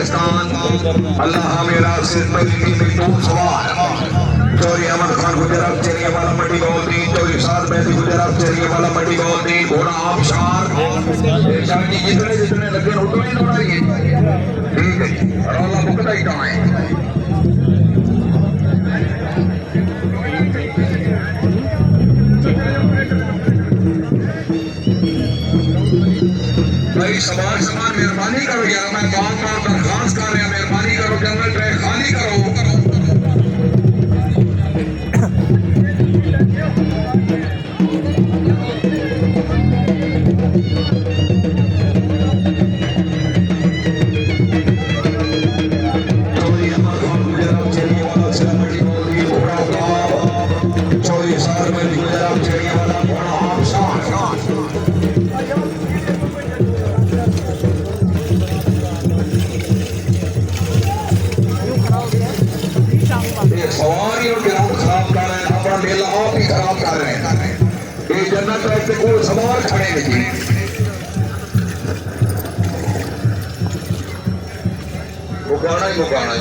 बलोचिस्तान अल्लाह मेरा सिर पर में तू सवार चोरी अहमद खान गुजरात चलिए वाला मंडी गोदी चोरी सात बैठी गुजरात चलिए वाला मंडी गोदी घोड़ा आबशार जितने जितने लगे उतना ही दौड़ाइए ठीक है और अल्लाह मुकदा ही कहाँ है भाई सवाल सवाल मेहरबानी करो यार मैं बार बार दरखास्त कर रहा मेहरबानी करो जनरल ट्रैक खाली करो सवार खड़े नहीं मुकाना ही मुकाना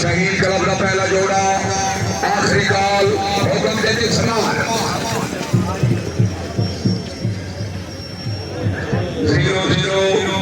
शहीद क्लब का पहला जोड़ा आखिरी कॉल हुक्म देने सलाम 0-0